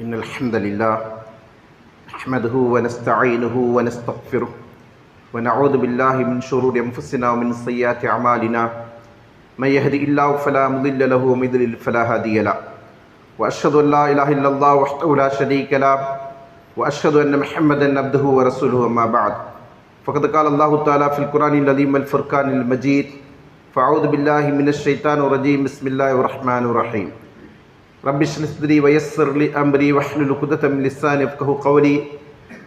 إن الحمد لله نحمده ونستعينه ونستغفره ونعوذ بالله من شرور أنفسنا ومن سيئات أعمالنا من يهده الله فلا مضل له ومن يضلل فلا هادي له وأشهد أن لا إله إلا الله وحده لا شريك له وأشهد أن محمدا عبده ورسوله أما بعد فقد قال الله تعالى في القرآن العظيم الفرقان المجيد فأعوذ بالله من الشيطان الرجيم بسم الله الرحمن الرحيم رب اشرح صدري ويسر لي أمري واحلل عقدة من لساني يفقهوا قولي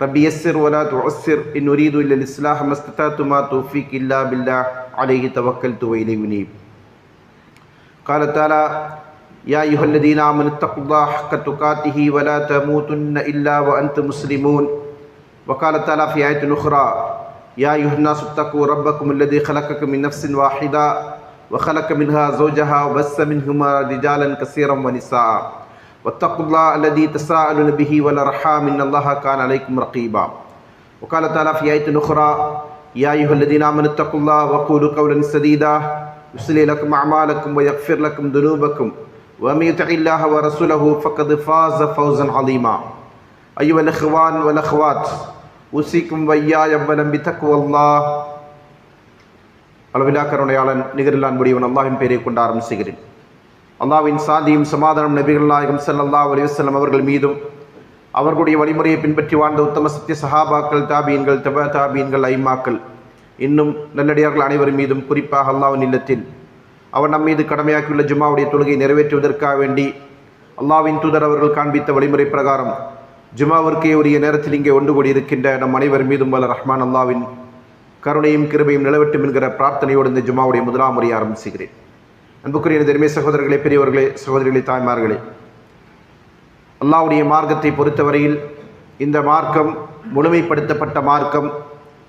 رب يسر ولا تعسر إن أريد إلا الإصلاح ما استطعت ما توفيقي إلا بالله عليه توكلت وإليه أنيب قال تعالى يا أيها الذين آمنوا اتقوا الله حق تقاته ولا تموتن إلا وأنتم مسلمون وقال تعالى في آية أخرى يا أيها الناس اتقوا ربكم الذي خلقكم من نفس واحدة وخلق منها زوجها وبث منهما رجالا كثيرا ونساء واتقوا الله الذي تساءلون به والأرحام إن الله كان عليكم رقيبا وقال تعالى في آية أخرى يا أيها الذين آمنوا اتقوا الله وقولوا قولا سديدا يصلح لكم أعمالكم ويغفر لكم ذنوبكم ومن يطع الله ورسوله فقد فاز فوزا عظيما أيها الإخوان والأخوات أوصيكم وإياي أولا بتقوى الله அளவிலா கருணையாளன் நிகரில் அன்புடையவன் அல்லாஹ்வின் பெயரை கொண்டு ஆரம்பிக்கிறேன். அல்லாஹ்வின் சாந்தியும் சமாதானம் நபிகள் நாயகம் ஸல்லல்லாஹு அலைஹி வஸல்லம் அவர்கள் மீதும் அவர்களுடைய வழிமுறையை பின்பற்றி வாழ்ந்த உத்தம சத்திய சஹாபாக்கள், தாபீன்கள், தபா தாபீன்கள், ஐமாக்கள், இன்னும் நல்லடியார்கள் அனைவர் மீதும், குறிப்பாக அல்லாஹ்வின் இல்லத்தில் அவர் நம் மீது கடமையாக்கியுள்ள ஜும்மாவுடைய தொழுகை நிறைவேற்றுவதற்காக வேண்டி அல்லாஹ்வின் தூதர் அவர்கள் காண்பித்த வழிமுறை பிரகாரம் ஜும்மாவிற்கே உரிய நேரத்தில் இங்கே ஒன்று கூடி இருக்கின்ற நம் அனைவர் மீதும் வல்ல ரஹ்மான் அல்லாஹ்வின் கருணையும் கிருபையும் நிலவட்டும் என்கிற பிரார்த்தனையோடு இந்த ஜும்மாவுடைய முதலாம் முறையை ஆரம்பிச்சுகிறேன். அன்புக்குரிய பெருமை சகோதரர்களே, பெரியவர்களே, சகோதரிகளே, தாய்மார்களே, அல்லாஹ்வுடைய மார்க்கத்தை பொறுத்தவரையில் இந்த மார்க்கம் முழுமைப்படுத்தப்பட்ட மார்க்கம்.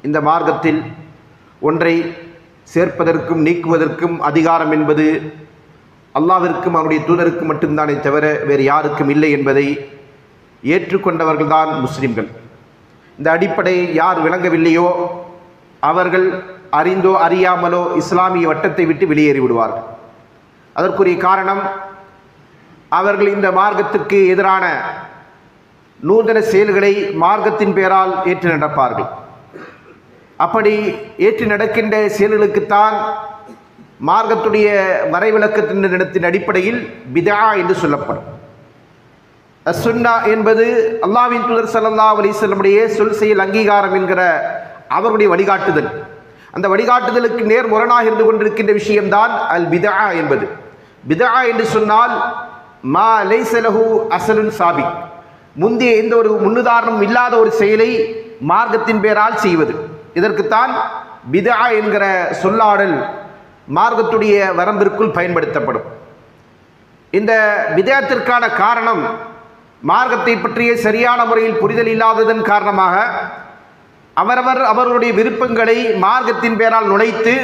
இந்த மார்க்கத்தில் ஒன்றை சேர்ப்பதற்கும் நீக்குவதற்கும் அதிகாரம் என்பது அல்லாஹ்விற்கும் அவருடைய தூதருக்கும் மட்டும்தானே தவிர வேறு யாருக்கும் இல்லை என்பதை ஏற்றுக்கொண்டவர்கள்தான் முஸ்லிம்கள். இந்த அடிப்படையை யார் விளங்கவில்லையோ அவர்கள் அறிந்தோ அறியாமலோ இஸ்லாமிய வட்டத்தை விட்டு வெளியேறி விடுவார்கள். அதற்குரிய காரணம், அவர்கள் இந்த மார்க்கத்துக்கு எதிரான நூதன செயல்களை மார்க்கத்தின் பெயரால் ஏற்று நடப்பார்கள். அப்படி ஏற்று நடக்கின்ற செயல்களுக்குத்தான் மார்க்கத்துடைய மறைவிலக்கத்தின் அடிப்படையில் பிதா என்று சொல்லப்படும். அஸ்ஸுன்னா என்பது அல்லாஹ்வின் தூதர் ஸல்லல்லாஹு அலைஹி வஸல்லமுடைய சொல் செயல் அங்கீகாரம் என்கிற அவருடைய வழிகாட்டுதல். அந்த வழிகாட்டுதலுக்கு நேர்முரணாக இருந்து கொண்டிருக்கின்ற விஷயம்தான் அல் பிதா என்பது. பிதா என்று சொன்னால் மா லைஸ லஹு அஸலுன் சாபிக், முந்தைய எந்த ஒரு முன்னுதாரணம் இல்லாத ஒரு செயலை மார்க்கத்தின் பெயரால் செய்வது. இதற்குத்தான் பிதா என்கிற சொல்லாடல் மார்க்கத்துடைய வரம்பிற்குள் பயன்படுத்தப்படும். இந்த பிதஅத்திற்கான காரணம், மார்க்கத்தை பற்றிய சரியான முறையில் புரிதல் இல்லாததன் காரணமாக அவர்களுடைய விருப்பங்களை மார்க்கத்தின் பெயரால் நுழைத்து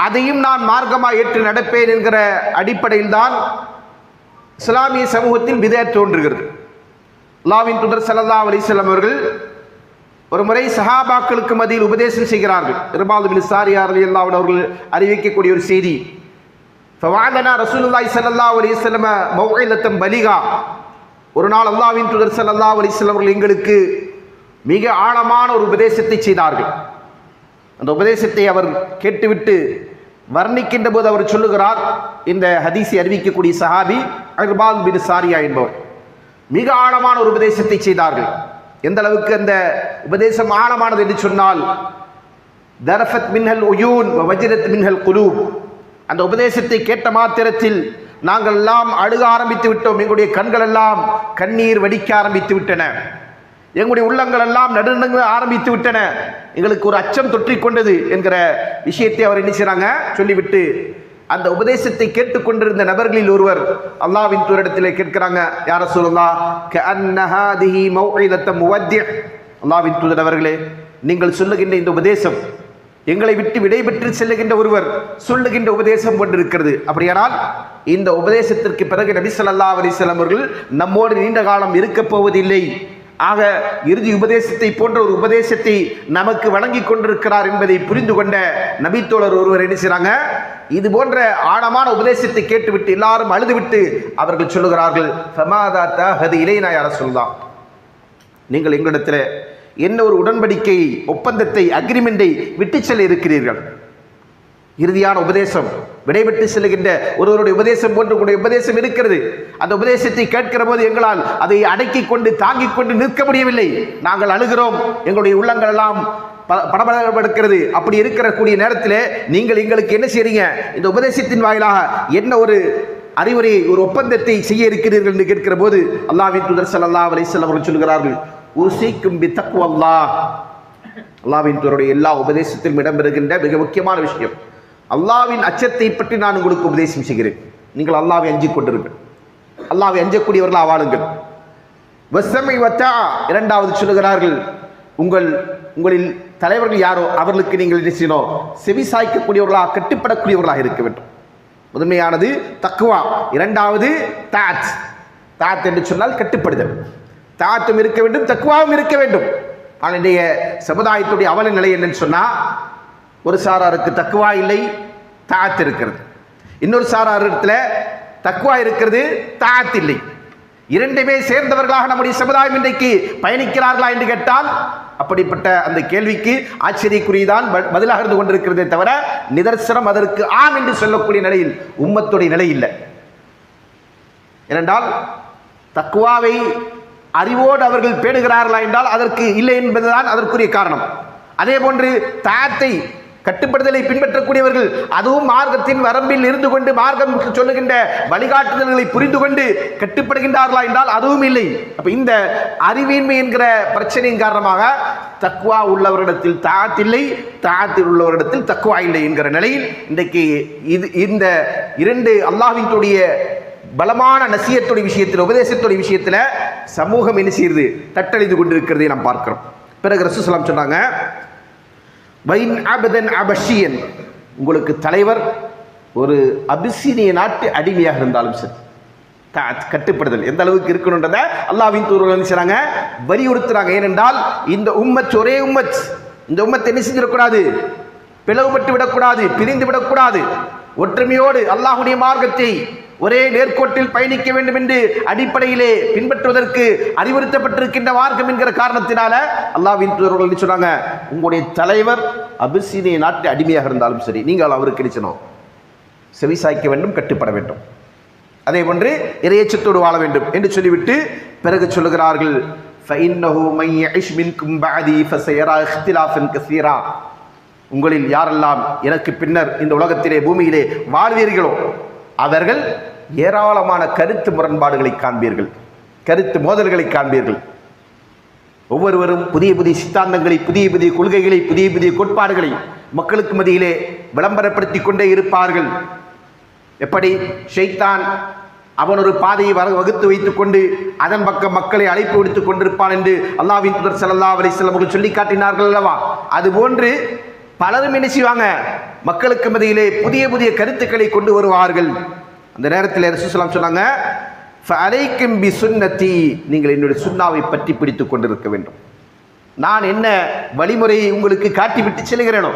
அதையும் நான் மார்க்கமாக ஏற்று நடப்பேன் என்கிற அடிப்படையில் தான் இஸ்லாமிய சமூகத்தில் பிதஅத் தோன்றுகிறது. அல்லாஹ்வின் தூதர் ஸல்லல்லாஹு அலைஹி வஸல்லம் அவர்கள் ஒரு முறை சஹாபாக்களுக்கு மத்தியில் உபதேசம் செய்கிறார்கள். இர்பாத் பின் சாரியா ரலியல்லாஹு அன்ஹு அவர்கள் அறிவிக்கக்கூடிய ஒரு செய்தி, ஃபவஅதனா ரசூலுல்லாஹி ஸல்லல்லாஹு அலைஹி வஸல்லம் மௌஇலத்தன் பலிகா. ஒரு நாள் அல்லாஹ்வின் தூதர் ஸல்லல்லாஹு அலைஹி வஸல்லம் அவர்கள் எங்களுக்கு மிக ஆழமான ஒரு உபதேசத்தை செய்தார்கள். அந்த உபதேசத்தை அவர் கேட்டுவிட்டு வர்ணிக்கின்ற போது அவர் சொல்லுகிறார், இந்த ஹதீஸை அறிவிக்கக்கூடிய சஹாபி இர்பாத் பின் சாரியா என்பவர் மிக ஆழமான ஒரு உபதேசத்தை செய்தார்கள். எந்த அளவுக்கு அந்த உபதேசம் ஆழமானது என்று சொன்னால், தரஃபத் மின்ஹல் உயூன் வ வஜ்ரத் மின்ஹல் குலூப். அந்த உபதேசத்தை கேட்ட மாத்திரத்தில் நாங்கள் எல்லாம் அழுக ஆரம்பித்து விட்டோம். எங்களுடைய கண்கள் எல்லாம் கண்ணீர் வடிக்க ஆரம்பித்து விட்டன. எங்களுடைய உள்ளங்கள் எல்லாம் நடுநடுங்க ஆரம்பித்து விட்டன. எங்களுக்கு ஒரு அச்சம் தொற்றிக்கொண்டது என்கிற விஷயத்தை அவர் என்ன செய்றாங்க சொல்லிவிட்டு, அந்த உபதேசத்தை கேட்டுக்கொண்டிருந்த நபர்களில் ஒருவர் அல்லாஹ்வின் தூதரிடத்தில் கேட்கிறாங்க, யா ரசூலல்லாஹ் கஅன்ன ஹாதிஹி மௌஇலத்து முவத்தி'. அல்லாஹ்வின் தூதர் அவர்களே, நீங்கள் சொல்லுகின்ற இந்த உபதேசம் எங்களை விட்டு விடைபெற்று செல்லுகின்ற ஒருவர் சொல்லுகின்ற உபதேசம் கொண்டிருக்கிறது. அப்படியானால் இந்த உபதேசத்திற்கு பிறகு நபி ஸல்லல்லாஹு அலைஹி வஸல்லம் அவர்கள் நம்மோடு நீண்ட காலம் இருக்கப் போவதில்லை. ஆக இறுதி உபதேசத்தை போன்ற ஒரு உபதேசத்தை நமக்கு வழங்கி கொண்டிருக்கிறார் என்பதை புரிந்து கொண்ட நபித்தோழர் ஒருவர் என்ன செய்றாங்க, இது போன்ற ஆழமான உபதேசத்தை கேட்டுவிட்டு எல்லாரும் அழுதுவிட்டு அவர்கள் சொல்லுகிறார்கள், ஃபமாதா தஹதி இலைனா யா ரசூலுல்லாஹ், நீங்கள் எங்களிடத்தில் என்ன ஒரு உடன்படிக்கை, ஒப்பந்தத்தை, அக்ரிமெண்டை விட்டு செல்ல இருக்கிறீர்கள்? இறுதியான உபதேசம், விடைபெற்று செல்லுகின்ற ஒருவருடைய உபதேசம் போன்று உங்களுடைய உபதேசம் இருக்கிறது. அந்த உபதேசத்தை கேட்கிற போது எங்களால் அதை அடக்கிக் கொண்டு தாங்கிக் கொண்டு நிற்க முடியவில்லை. நாங்கள் அழுகிறோம், எங்களுடைய உள்ளங்கள் எல்லாம் படபடப்படுகிறது. அப்படி இருக்கிற கூடிய நேரத்தில் நீங்கள் எங்களுக்கு என்ன செய்றீங்க, இந்த உபதேசத்தின் வாயிலாக என்ன ஒரு அறிவுரை, ஒரு ஒப்பந்தத்தை செய்ய இருக்கிறீர்கள் என்று கேட்கிற போது அல்லாஹ்வின் தூதர் ஸல்லல்லாஹு அலைஹி வஸல்லம் அவர்கள் சொல்கிறார்கள், உஸீக்கும் பித்தக்வல்லாஹ். அல்லாஹ்வின் தூதருடைய எல்லா உபதேசத்திலும் இடம்பெறுகின்ற மிக முக்கியமான விஷயம், அல்லாஹ்வின் அச்சத்தை பற்றி நான் உங்களுக்கு உபதேசம் செய்கிறேன். நீங்கள் அல்லாஹ்வை அஞ்சிக் கொண்டிருங்கள், அல்லாஹ்வை அஞ்சக்கூடியவர்களாக வாழுங்கள். வஸ்ஸமை வத்தா, இரண்டாவது சொல்லுகிறார்கள், உங்களில் தலைவர்கள் யாரோ அவர்களுக்கு நீங்கள் என்ன செய்யணும், செவி சாய்க்கக்கூடியவர்களாக, கட்டுப்படக்கூடியவர்களாக இருக்க வேண்டும். முதன்மையானது தக்வா, இரண்டாவது தாத். தாத் என்று சொன்னால் கட்டுப்படுதல். தாத்தும் இருக்க வேண்டும், தக்வாவும் இருக்க வேண்டும். ஆனால் இன்றைய சமுதாயத்துடைய அவல நிலை என்னன்னு சொன்னா, ஒரு சாராருக்கு தக்வா இல்லை, தாத் இருக்கிறது. இன்னொரு சாராரத்தில் தக்வா இருக்கிறது, தாத் இல்லை. இரண்டுமே சேர்ந்தவர்களாக நம்முடைய சமுதாயம் இன்றைக்கு பயணிக்கிறார்களா என்று கேட்டால் அப்படிப்பட்ட அந்த கேள்விக்கு ஆச்சரியக்குறிதான் பதிலாக இருந்து கொண்டிருக்கிறதே தவிர நிதர்சனம் அதற்கு ஆம் என்று சொல்லக்கூடிய நிலையில் உம்மத்துடைய நிலை இல்லை. ஏனென்றால் தக்வாவை அறிவோடு அவர்கள் பேணுகிறார்களா என்றால் அதற்கு இல்லை என்பதுதான் அதற்குரிய காரணம். அதே போன்று தாத்தை, கட்டுப்படுதலை பின்பற்றக்கூடியவர்கள் அதுவும் மார்க்கத்தின் வரம்பில் இருந்து கொண்டு மார்க்கம் சொல்லுகின்ற வழிகாட்டுதல்களை புரிந்து கொண்டு கட்டுப்படுகின்றார்களா என்றால் அதுவும் இல்லை. அப்ப இந்த அறிவின்மை என்கிற பிரச்சனையின் காரணமாக தக்வா உள்ளவரிடத்தில் தாத் இல்லை, தாத்தில் உள்ளவரிடத்தில் தக்வா இல்லை என்கிற நிலையில் இன்றைக்கு இந்த இரண்டு அல்லாஹ்வினுடைய பலமான நசியத்துடைய விஷயத்தில், உபதேசத்துடைய விஷயத்தில் சமூகம் என்ன செய்யுது, தட்டழிந்து கொண்டிருக்கிறதை நாம் பார்க்கிறோம். பிறகு ரசூல் ஸல்லல்லாஹு அலைஹி வஸல்லம் சொன்னாங்க, வைன் அபதன் அபஷியன், உங்களுக்கு தலைவர் ஒரு அபிசீனிய நாட்டு அடிமையாக இருந்தாலும் சரி, கட்டுப்படுதல் எந்த அளவுக்கு இருக்கணும்ன்றத அல்லாஹ்வின் தூதர்கள் செய்றாங்க, வலியுறுத்துறாங்க. ஏனென்றால் இந்த உம்மத் ஒரே உம்மத், இந்த உம்மத்தை என்ன செஞ்சிடக்கூடாது, பிளவுபட்டு விடக்கூடாது, பிரிந்து விடக்கூடாது. ஒற்றுமையோடு அல்லாஹ்வுடைய மார்க்கத்தை ஒரே நேர்கோட்டில் பயணிக்க வேண்டும் என்று அடிப்படையிலே பின்பற்றுவதற்கு அறிவுறுத்தப்பட்டிருக்கின்ற மார்க்கம் என்கிற காரணத்தினால அல்லாஹ்வின் தூதர்கள் சொன்னாங்க, உங்களுடைய தலைவர் அபிசீனிய நாட்டு அடிமையாக இருந்தாலும் சரி, நீங்கள் அவருக்கு நிச்சயம் செவிசாய்க்க வேண்டும், கட்டுப்பட வேண்டும். அதே போன்று இறையச்சத்தோடு வாழ வேண்டும் என்று சொல்லிவிட்டு பிறகு சொல்லுகிறார்கள், ஃபஇன்னஹு மன் யஇஷ் மின்கும் பஅதி ஃபஸயரா இக்திலாஃபன் கஸீரா, உங்களில் யாரெல்லாம் எனக்கு பின்னர் இந்த உலகத்திலே பூமியிலே வாழ்வீர்களோ அவர்கள் ஏராளமான கருத்து முரண்பாடுகளை காண்பீர்கள், கருத்து மோதல்களை காண்பீர்கள். ஒவ்வொருவரும் புதிய புதிய சித்தாந்தங்களை, புதிய புதிய கொள்கைகளை, புதிய புதிய கோட்பாடுகளை மக்களுக்கு மத்தியிலே விளம்பரப்படுத்தி கொண்டே இருப்பார்கள். எப்படி ஷைத்தான் அவன் ஒரு பாதையை வகுத்து வைத்துக் கொண்டு அதன் பக்கம் மக்களை அழைப்பு விடுத்துக் கொண்டிருப்பான் என்று அல்லாஹ்வின் தூதர் ஸல்லல்லாஹு அலைஹி வஸல்லம் அவர்கள் சொல்லி காட்டினார்கள் அல்லவா? அதுபோன்று பலரும் என்ன செய்வாங்க, மக்களுக்கு மத்தியிலே புதிய புதிய கருத்துக்களை கொண்டு வருவார்கள். அந்த நேரத்தில் ரசூல் ஸல்லல்லாஹு அலைஹி வஸல்லம் சொன்னாங்க, ஃபஅலைக்கும் பிசுன்னதி, நீங்கள் என்னுடைய சுன்னாவை பற்றி பிடித்துக் கொண்டிருக்க வேண்டும். நான் என்ன வழிமுறையை உங்களுக்கு காட்டிவிட்டு செல்கிறேனோ,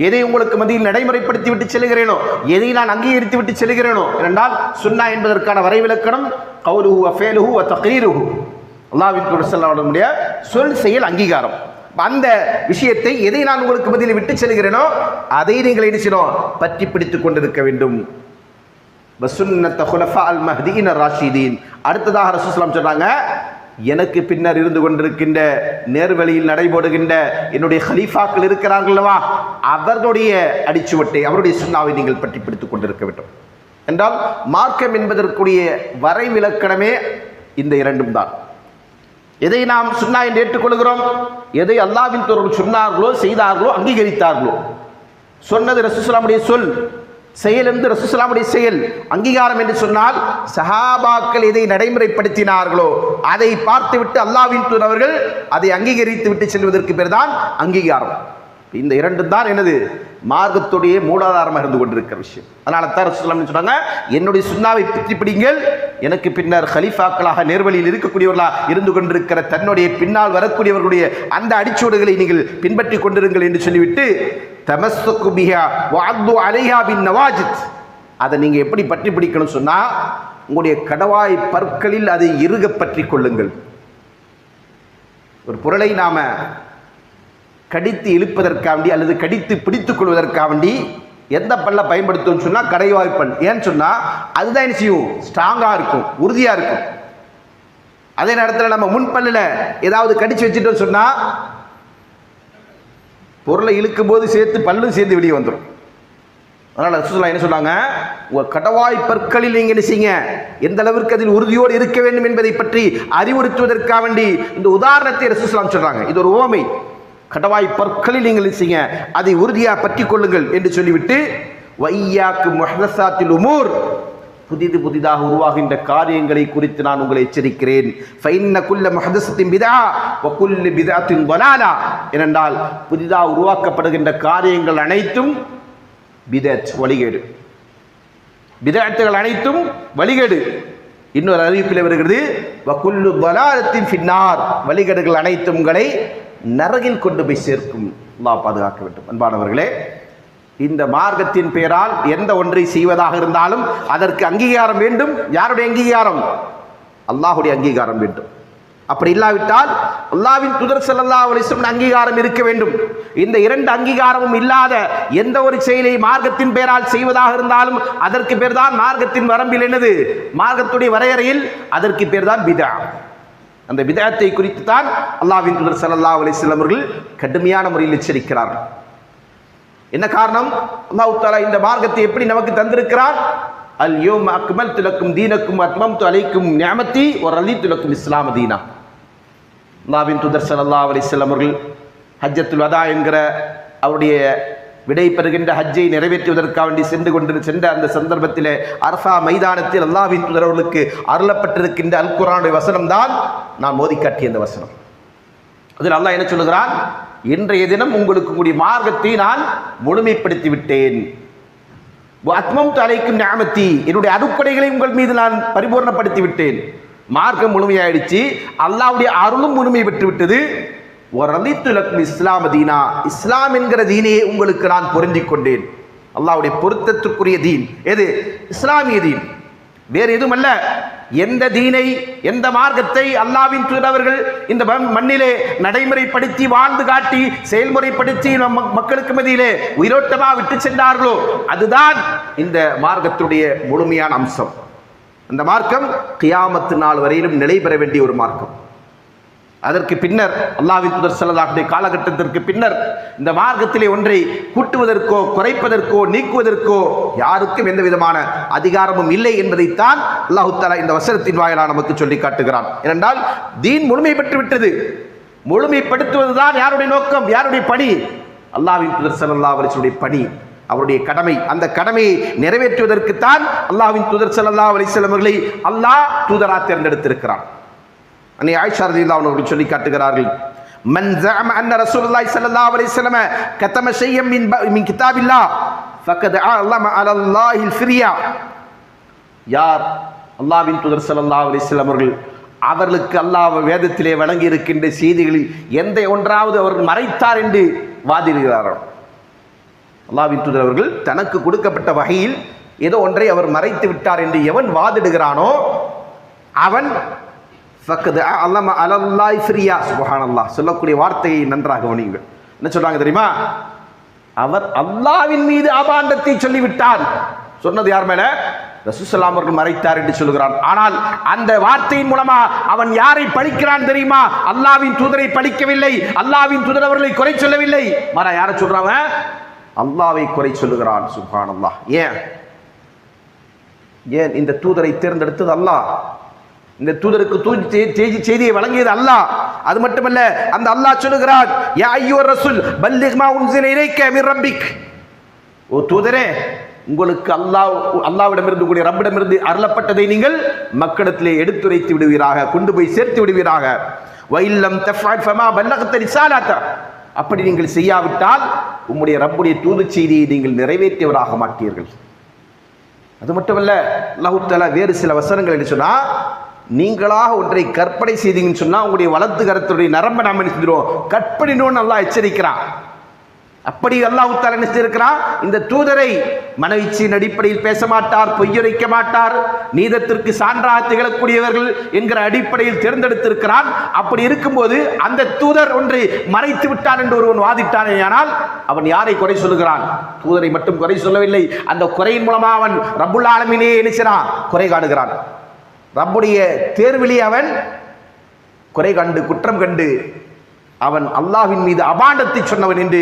எதை உங்களுக்கு மத்தியில் நடைமுறைப்படுத்தி விட்டு செல்கிறேனோ, எதை நான் அங்கீகரித்து விட்டு செல்கிறேனோ, என்றால் சுன்னா என்பதற்கான வரைவிலக்கணம் கௌலுஹு வ ஃபஅலுஹு வ தக்ரீருஹு, அல்லாஹ்வின் தூதர் ஸல்லல்லாஹு அலைஹி வஸல்லம் சொல் செயல் அங்கீகாரம். அந்த விஷயத்தை எதை நான் உங்களுக்கு மத்தியில் விட்டு செல்கிறேனோ அதை நீங்கள் என்ன செய்யணும், பற்றி பிடித்துக் கொண்டிருக்க வேண்டும். வசுன்னத குலஃபா அல் மஹ்தியின் ராஷிதீன். அடுத்ததாக ரசூல் ஸல்லல்லாஹு அலைஹி வஸல்லம் சொன்னாங்க, எனக்கு பின்னர் இருந்து கொண்டிருக்கின்ற நேர்வழியில் நடைபோடுகின்ற என்னுடைய ஹலீஃபாக்கள் இருக்கிறார்கள் அல்லவா, அவர்களுடைய அடிச்சுவட்டை, அவருடைய சுன்னாவை நீங்கள் பற்றி பிடித்துக் கொண்டிருக்க வேண்டும். என்றால் மார்க்கம் என்பதற்குரிய வரைவிலக்கணமே இந்த இரண்டும் தான். எதை நாம் சுன்னா என்று ஏற்றுக்கொள்கிறோம், எதை அல்லாஹ்வின் தூதர் சொன்னார்களோ, செய்தார்களோ, அங்கீகரித்தார்களோ, சொன்னது ரசூல் ஸல்லல்லாஹு அலைஹி வஸல்லம் செயல், செயல் என்று ரசூல் ஸல்லல்லாஹு அலைஹி வஸல்லம் செயல். அங்கீகாரம் என்று சொன்னால் சஹாபாக்கள் எதை நடைமுறைப்படுத்தினார்களோ அதை பார்த்துவிட்டு அல்லாஹ்வின் தூதர் அவர்கள் அதை அங்கீகரித்து விட்டு செல்வதற்கு பேர் தான் அங்கீகாரம். இந்த இரண்டு தான் என்னது மார்க்கத்துடைய மூலாதாரமாக இருந்து கொண்டிருக்கிற விஷயம். அதனால தான் ரசூலுல்லாஹி சொன்னாங்க, என்னுடைய சுன்னாவை பற்றி பிடிங்கள், எனக்கு பின்னர் கலீஃபாக்களாக நேர்வழியில் இருக்கக்கூடியவர்களாக இருந்து கொண்டிருக்கிற தன்னுடைய பின்னால் வரக்கூடியவர்களுடைய அந்த அடிச்சோடுகளை நீங்கள் பின்பற்றி கொண்டிருங்கள் என்று சொல்லிவிட்டு தமஸ்ஸுகு பிஹா வஅது அலைஹா பின் நவாஜித், அதை நீங்கள் எப்படி பற்றி பிடிக்கணும் சொன்னால் உங்களுடைய கடவாய் பற்களில் அதை இறுக பற்றி கொள்ளுங்கள். ஒரு பொருளை நாம கடித்து இழுப்பதற்காண்டி அல்லது கடித்து பிடித்துக் கொள்வதற்காண்டி எந்த பல்ல பயன்படுத்தும் சொன்னால் கடைவாய்ப்பல். ஏன்னு சொன்னால் அதுதான் என்ன செய்யும், ஸ்ட்ராங்காக இருக்கும், உறுதியாக இருக்கும். அதே நேரத்தில் நம்ம முன்பல்லில் ஏதாவது கடிச்சு வச்சுட்டோம் சொன்னால் பொருளை இழுக்கும் போது சேர்த்து பல்லும் சேர்ந்து வெளியே வந்துடும். அதனால் ரசூலுல்லாஹி என்ன சொன்னாங்க, உங்கள் கடவாய் பற்களில் நீங்கள் என்ன செய்யுங்க, எந்த அளவிற்கு அதில் உறுதியோடு இருக்க வேண்டும் என்பதை பற்றி அறிவுறுத்துவதற்காக வேண்டி இந்த உதாரணத்தை ரசூலுல்லாஹி சொல்றாங்க. இது ஒரு உவமை. கடவாய் பற்களில் நீங்கள் செய்யுங்க, அதை உறுதியாக பற்றி கொள்ளுங்கள் என்று சொல்லிவிட்டு வையாக்கு முஹ்தஸாத்தில் உமூர், புதிதாக உருவாகின்ற காரியங்களை குறித்து நான் உங்களை எச்சரிக்கிறேன். ஃபைன்ன குல்ல முஹ்தஸத்தின் பிதா வ குல்லு பிதஅத்தின் ضلاலா, ஏனென்றால் புதிதாக உருவாக்கப்படுகின்ற காரியங்கள் அனைத்தும் பிதஅத், வழிகேடு. பிதஅத்துகள் அனைத்தும் வழிகேடு. இன்னொரு அறிவிப்பில் வருகிறது வ குல்லு ضلالத்தின் ஃபின்னார், வழிகேடுகள் அனைத்தும் உங்களை நரகில் கொண்டு போய் சேர்க்கும். அல்லாஹ் பாதுகாக்க வேண்டும். அன்பானவர்களே, இந்த மார்க்கத்தின் பெயரால் எந்த ஒன்றை செய்வதாக இருந்தாலும் அதற்கு அங்கீகாரம் வேண்டும். யாருடைய அங்கீகாரம்? அல்லாஹுடைய அங்கீகாரம் வேண்டும். அப்படி இல்லாவிட்டால் அல்லாஹ்வின் தூதர் ஸல்லல்லாஹு அலைஹி வஸல்லம் அங்கீகாரம் இருக்க வேண்டும். இந்த இரண்டு அங்கீகாரமும் இல்லாத எந்த ஒரு செயலை மார்க்கத்தின் பெயரால் செய்வதாக இருந்தாலும் அதற்கு பேர் தான் மார்க்கத்தின் வரம்பில் என்னது, மார்க்கத்துடைய வரையறையில் அதற்கு பேர் தான் பிதா. அந்த பிதஅத்தை குறித்து தான் அல்லாஹ்வின் தூதர் ஸல்லல்லாஹு அலைஹி வஸல்லம் அவர்கள் கடுமையான முறையில் எச்சரிக்கிறார்கள். என்ன காரணம்? அல்லாஹ் தஆலா இந்த மார்க்கத்தை எப்படி நமக்கு தந்திருக்கிறார்? அல் யௌம அக்மல்து லக்கும் தீனக்கும் அத்மம்து அலைக்கும் நிஅமதி வ ரலீது லக்கும் இஸ்லாம் தீனா. அல்லாஹ்வின் தூதர் ஸல்லல்லாஹு அலைஹி வஸல்லம் அவர்கள் ஹஜ்ஜத்துல் வதா என்கிற அவருடைய விடை பெறுகின்ற ஹஜ்ஜை நிறைவேற்றுவதற்காக வேண்டி சென்ற அந்த சந்தர்ப்பத்திலே அரஃபா மைதானத்தில் அல்லாஹ்வின் தூதர் அவர்களுக்கு அருளப்பட்டிருக்கின்ற அல் குர்ஆனுடைய வசனம் தான் நான் மோதி காட்டிய அந்த வசனம். அதில் அல்லாஹ் என்ன சொல்லுகிறான்? இன்றைய தினம் உங்களுக்கு கூடிய மார்க்கத்தை நான் முழுமைப்படுத்தி விட்டேன். அத்மம்து அலைக்கும் நிஅமதி, என்னுடைய அருட்கொடைகளை உங்கள் மீது நான் பரிபூர்ணப்படுத்தி விட்டேன். மார்க்கம் முழுமையாயிடுச்சு, அல்லாஹ்வுடைய அருளும் முழுமை பெற்று விட்டது. வரலித்து லக்கும் இஸ்லாம் தீனா, இஸ்லாம் என்கிற தீனையே உங்களுக்கு நான் பொருந்திக் கொண்டேன். அல்லாஹ்வுடைய பொருத்தத்திற்குரிய தீன் எது? இஸ்லாமிய தீன், வேறு எதுவும் அல்ல. எந்த தீனை, எந்த மார்க்கத்தை அல்லாஹ்வின் தூதர்கள் இந்த மண்ணிலே நடைமுறைப்படுத்தி வாழ்ந்து காட்டி செயல்முறைப்படுத்தி மக்களுக்கு மத்தியிலே உயிரோட்டமாக விட்டு சென்றார்களோ அதுதான் இந்த மார்க்கத்துடைய முழுமையான அம்சம். அந்த மார்க்கம் கியாமத்து நாள் வரையிலும் நிலை பெற வேண்டிய ஒரு மார்க்கம். அதற்கு பின்னர் அல்லாஹ்வின் தூதர் ஸல்லல்லாஹு அலைஹி காலகட்டத்திற்கு பின்னர் இந்த மார்க்கத்திலே ஒன்றை கூட்டுவதற்கோ குறைப்பதற்கோ நீக்குவதற்கோ யாருக்கும் எந்த விதமான அதிகாரமும் இல்லை என்பதைத்தான் அல்லாஹ் தஆலா இந்த வசனத்தின் வாயிலாக நமக்கு சொல்லி காட்டுகிறான். ஏனென்றால் தீன் முழுமை பெற்று விட்டது. முழுமைப்படுத்துவதுதான் யாருடைய நோக்கம், யாருடைய பணி? அல்லாஹ்வின் தூதர் ஸல்லல்லாஹு அலைஹி வஸல்லம் பணி, அவருடைய கடமை. அந்த கடமையை நிறைவேற்றுவதற்குத்தான் அல்லாஹ்வின் தூதர் ஸல்லல்லாஹு அலைஹி வஸல்லம் அவர்களை அல்லாஹ் தூதராக தேர்ந்தெடுத்திருக்கிறான். அன்னை ஆயிஷா ரலியல்லாஹு அன்ஹா அவர்கள் சொல்லி காட்டுகிறார்கள், மன் ஸஅம அன்ன ரசூலுல்லாஹி ஸல்லல்லாஹு அலைஹி வஸல்லம் கதம ஷையன் மின் கிதாபில்லாஹ் ஃபகத் அஅலம அலல்லாஹில் ஃபிரியா. யார் அல்லாஹ்வின் தூதர் ஸல்லல்லாஹு அலைஹி வஸல்லம் அவர்களுக்கு அல்லாஹ் வேதத்திலே வழங்கி இருக்கின்ற செய்திகளில் எந்த ஒன்றாவது அவர்கள் மறைத்தார் என்று வாதிடுகிறார்கள். அல்லாஹ்வின் தூதர் அவர்கள் தனக்கு கொடுக்கப்பட்ட வகையில் ஏதோ ஒன்றை அவர் மறைத்து விட்டார் என்று எவன் வாதிடுகிறானோ அவன் சொல்லக்கூடிய வார்த்தையை நன்றாக கவனியுங்கள். என்ன சொல்றாங்க தெரியுமா? அவர் அல்லாஹ்வின் மீது அபாண்டத்தை சொல்லிவிட்டார். சொன்னது யார் மேல? ரசூலுல்லாஹி ஸல்லல்லாஹு அலைஹி வஸல்லம் மறைத்தார் என்று சொல்கிறான். ஆனால் அந்த வார்த்தையின் மூலமா அவன் யாரை பழிக்கிறான் தெரியுமா? அல்லாஹ்வின் தூதரை பழிக்கவில்லை, அல்லாஹ்வின் தூதர் அவர்களை குறை சொல்லவில்லை, மாறா யாரை சொல்றாங்க? அல்லாஹ்வை குறை சொல்லுகிறான். சுப்ஹானல்லாஹ். ஏன் இந்த தூதரை தேர்ந்தெடுத்தது அல்லாஹ், இந்த தூதருக்கு செய்தியை வழங்கியது அல்லாஹ். அது மட்டுமல்ல, அந்த அல்லாஹ் சொல்லுகிறார், யா அய்யுஹர் ரசூல் பல்லிக் மா உன்ஸில இலைக மின் ரப்பிக். ஓ தூதரே, உங்களுக்கு அல்லாஹ்விடமிருந்து கூடிய ரப்பிடமிருந்து அருளப்பட்டதை நீங்கள் மக்களிடத்திலே எடுத்துரைத்து விடுவீராக, கொண்டு போய் சேர்த்து விடுவீராக. வ இல்லம் தஃஅல் ஃபமா பல்லகத ரிசாலத. அப்படி நீங்கள் செய்யாவிட்டால் உம்முடைய ரப்புடைய தூது செய்தியை நீங்கள் நிறைவேற்றியவராக மாட்டீர்கள். அது மட்டுமல்ல, அல்லாஹ் தஆலா வேறு சில வசனங்கள் என்ன சொன்னா, நீங்களாக ஒன்றை கற்பனை செய்தீங்கன்னு சொன்னா உங்களுடைய வலது கரத்துடைய நரம்பை நாம் என்ன செஞ்சிருவோம், கற்பணினோன்னு அல்லாஹ் எச்சரிக்கிறான். அப்படி அல்லாஹ் தஆலா என்ன செய்திருக்கிறான், இந்த தூதரை மனவீச்சின் அடிப்படையில் பேச மாட்டார், பொய்யுரைக்க மாட்டார், நீதத்திற்கு சான்றாக திகழக்கூடியவர்கள் என்கிற அடிப்படையில் தேர்ந்தெடுத்திருக்கிறான். அப்படி இருக்கும்போது அந்த தூதர் ஒன்றை மறைத்து விட்டான் என்று ஒருவன் வாதிட்டானே, ஆனால் அவன் யாரை குறை சொல்லுகிறான்? தூதரை மட்டும் குறை சொல்லவில்லை, அந்த குறையின் மூலமாக அவன் ரப்புல் ஆலமீனே நினைச்சான் குறை காணுகிறான். ரப்புடைய தேர்விலே அவன் குறை கண்டு குற்றம் கண்டு அவன் அல்லாஹ்வின் மீது அபாண்டத்தை சொன்னவன் என்று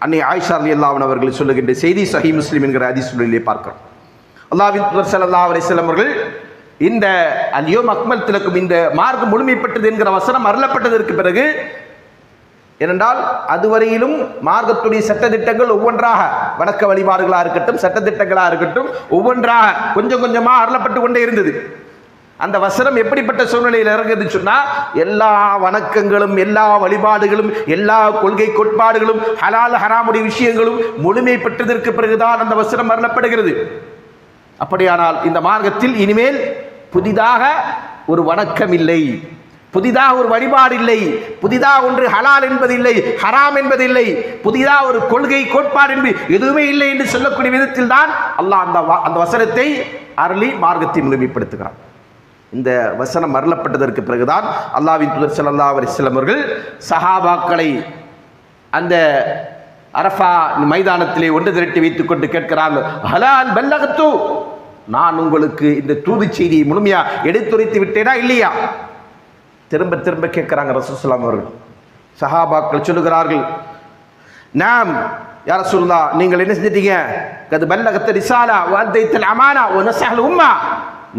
அன்னை ஆயிஷா ரலியல்லாஹு அன்ஹா அவர்கள் சொல்லுகின்ற செய்தி சஹீஹ் முஸ்லிம் என்கிற ஹதீஸிலே பார்க்கிறோம். அல்லாஹ்வின் தூதர் ஸல்லல்லாஹு அலைஹி வஸல்லம் அவர்கள் இந்த அல்யோம் அக்மல்து லக்கும், இந்த மார்க்கம் முழுமைப்பட்டது என்கிற வசனம் அருளப்பட்டதற்கு பிறகு, ஏனென்றால் அதுவரையிலும் மார்க்கத்துடைய சட்டத்திட்டங்கள் ஒவ்வொன்றாக, வணக்க வழிபாடுகளாக இருக்கட்டும், சட்டத்திட்டங்களாக இருக்கட்டும், ஒவ்வொன்றாக கொஞ்சம் கொஞ்சமாக அருளப்பட்டு கொண்டே இருந்தது. அந்த வசனம் எப்படிப்பட்ட சூழ்நிலையில் இறங்குது சொன்னா, எல்லா வணக்கங்களும், எல்லா வழிபாடுகளும், எல்லா கொள்கை கோட்பாடுகளும், ஹலால் ஹராமுடைய விஷயங்களும் முழுமை பெற்றதற்கு பிறகுதான் அந்த வசனம் அருளப்படுகிறது. அப்படியானால் இந்த மார்க்கத்தில் இனிமேல் புதிதாக ஒரு வணக்கம் இல்லை, புதிதாக ஒரு வழிபாடு இல்லை, புதிதாக ஒன்று ஹலால் என்பதில்லை, ஹராம் என்பதில்லை, புதிதாக ஒரு கொள்கை கோட்பாடு என்பது எதுவுமே இல்லை என்று சொல்லக்கூடிய விதத்தில் தான் அல்லாஹ் அந்த வசனத்தை அருளி மார்க்கத்தை முழுமைப்படுத்துகிறான். இந்த வசனம் அருளப்பட்டதற்கு பிறகுதான் அல்லாஹ்வின் தூதர் ஸல்லல்லாஹு அலைஹி வஸல்லம் அவர்கள் சஹாபாக்களை அந்த அரஃபா மைதானத்திலே ஒன்று திரட்டி வைத்துக் கொண்டு கேட்கிறார்கள், ஹலால் பல்லகத்து, நான் உங்களுக்கு இந்த தூது செய்தியை முழுமையா எடுத்துரைத்து விட்டேனா இல்லையா? திரும்ப திரும்ப கேட்கிறாங்க ரசூல் ஸல்லல்லாஹு அவர்கள். சஹாபாக்கள் சொல்லுகிறார்கள், நாம் யா ரசூலுல்லாஹ், நீங்கள் என்ன செஞ்சிட்டீங்க? கது பல்லகத் ரிசாலா வ அத்தைல் அமானா வ நஸஹல் உம்மா,